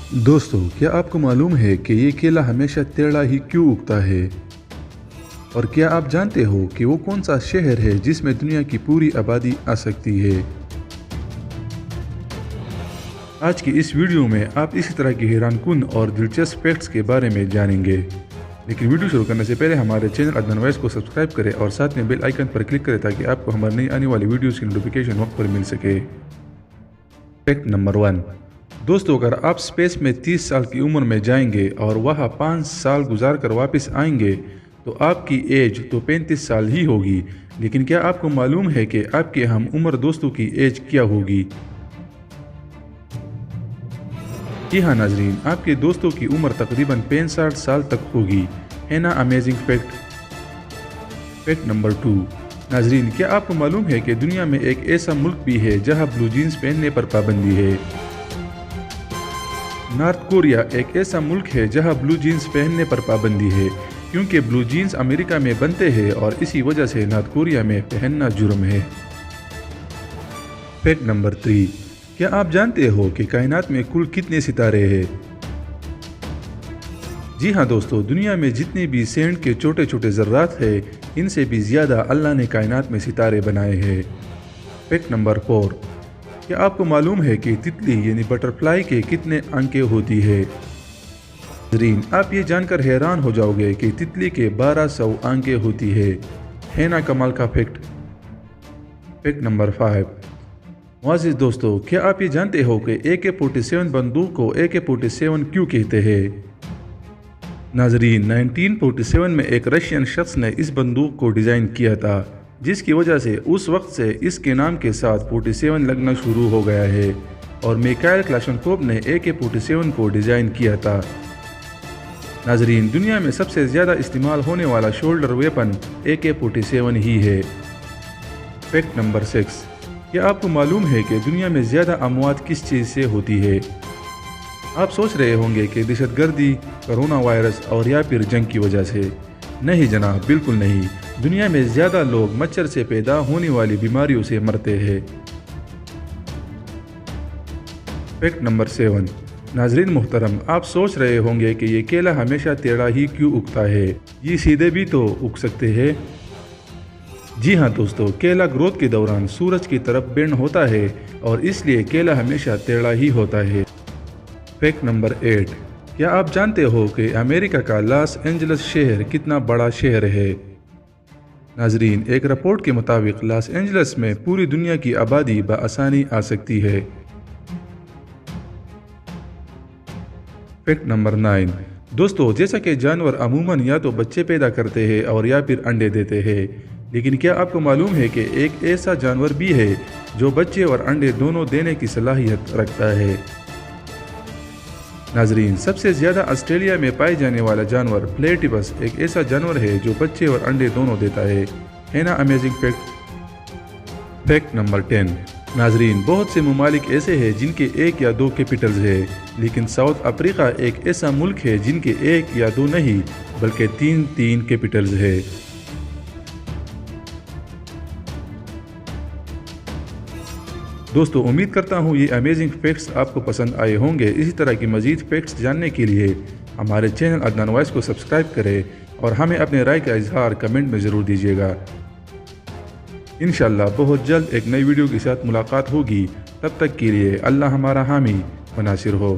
दोस्तों, क्या आपको मालूम है कि ये केला हमेशा टेढ़ा ही क्यों उगता है? और क्या आप जानते हो कि वो कौन सा शहर है जिसमें दुनिया की पूरी आबादी आ सकती है? आज की इस वीडियो में आप इसी तरह की हैरानकुन और दिलचस्प फैक्ट्स के बारे में जानेंगे। लेकिन वीडियो शुरू करने से पहले हमारे चैनल अदनान वॉइस को सब्सक्राइब करें और साथ में बेल आइकन पर क्लिक करें ताकि आपको हमारी नई आने वाली वीडियोस की नोटिफिकेशन वक्त पर मिल सके। Fact number 1। दोस्तों, अगर आप स्पेस में 30 साल की उम्र में जाएंगे और वहाँ 5 साल गुजार कर वापस आएंगे तो आपकी एज तो 35 साल ही होगी। लेकिन क्या आपको मालूम है कि आपके हम उम्र दोस्तों की एज क्या होगी? जी हाँ नाजरीन, आपके दोस्तों की उम्र तकरीबन 65 साल तक होगी। है ना अमेजिंग फैक्ट? Fact number 2। नाजरीन, क्या आपको मालूम है कि दुनिया में एक ऐसा मुल्क भी है जहां ब्लू जीन्स पहनने पर पाबंदी है? नॉर्थ कोरिया एक ऐसा मुल्क है जहां ब्लू जीन्स पहनने पर पाबंदी है, क्योंकि ब्लू जीन्स अमेरिका में बनते हैं और इसी वजह से नॉर्थ कोरिया में पहनना जुर्म है। Fact number 3। क्या आप जानते हो कि कायनात में कुल कितने सितारे हैं? जी हाँ दोस्तों, दुनिया में जितने भी सैंड के छोटे छोटे ज़र्रात हैं, इनसे भी ज़्यादा अल्लाह ने कायनात में सितारे बनाए हैं। Fact number 4। क्या आपको मालूम है कि तितली यानी बटरफ्लाई के कितने आंखें होती है? नाज़रीन, आप ये जानकर हैरान हो जाओगे कि तितली के 1200 आंखें होती है ना कमाल का फैक्ट? Fact number 5। मुआज़िज़ दोस्तों, क्या आप ये जानते हो कि AK-47 बंदूक को AK-47 क्यों कहते हैं? नाजरीन, 1947 में एक रशियन शख्स ने इस बंदूक को डिज़ाइन किया था, जिसकी वजह से उस वक्त से इसके नाम के साथ 47 लगना शुरू हो गया है और मिखाइल क्लाशनकोव ने AK-47 को डिज़ाइन किया था। नाजरीन, दुनिया में सबसे ज़्यादा इस्तेमाल होने वाला शोल्डर वेपन AK-47 ही है। Fact number 6। क्या आपको मालूम है कि दुनिया में ज़्यादा अमवात किस चीज़ से होती है? आप सोच रहे होंगे कि दहशतगर्दी, कोरोना वायरस और या फिर जंग की वजह से। नहीं जनाब, बिल्कुल नहीं। दुनिया में ज़्यादा लोग मच्छर से पैदा होने वाली बीमारियों से मरते हैं। Fact number 7। नाजरीन मोहतरम, आप सोच रहे होंगे कि ये केला हमेशा टेढ़ा ही क्यों उगता है? ये सीधे भी तो उग सकते हैं। जी हाँ दोस्तों, केला ग्रोथ के दौरान सूरज की तरफ बेंड होता है और इसलिए केला हमेशा टेढ़ा ही होता है। Fact number 8। क्या आप जानते हो कि अमेरिका का लॉस एंजल्स शहर कितना बड़ा शहर है? नाजरीन, एक रिपोर्ट के मुताबिक लॉस एंजल्स में पूरी दुनिया की आबादी बआसानी आ सकती है। Fact number 9। दोस्तों, जैसा कि जानवर अमूमन या तो बच्चे पैदा करते हैं और या फिर अंडे देते हैं, लेकिन क्या आपको मालूम है कि एक ऐसा जानवर भी है जो बच्चे और अंडे दोनों देने की सलाहियत रखता है? नाजरीन, सबसे ज़्यादा ऑस्ट्रेलिया में पाए जाने वाला जानवर प्लेटिपस एक ऐसा जानवर है जो बच्चे और अंडे दोनों देता है ना अमेजिंग फैक्ट? Fact number 10। नाजरीन, बहुत से ममालिक ऐसे हैं जिनके 1 या 2 कैपिटल्स है, लेकिन साउथ अफ्रीका एक ऐसा मुल्क है जिनके 1 या 2 नहीं बल्कि 3 कैपिटल्स है। दोस्तों, उम्मीद करता हूँ ये अमेजिंग फैक्ट्स आपको पसंद आए होंगे। इसी तरह की मज़ीद फैक्ट्स जानने के लिए हमारे चैनल अदनान वॉइस को सब्सक्राइब करें और हमें अपने राय का इजहार कमेंट में ज़रूर दीजिएगा। इंशाअल्लाह बहुत जल्द एक नई वीडियो के साथ मुलाकात होगी। तब तक के लिए अल्लाह हमारा हामी व नासिर हो।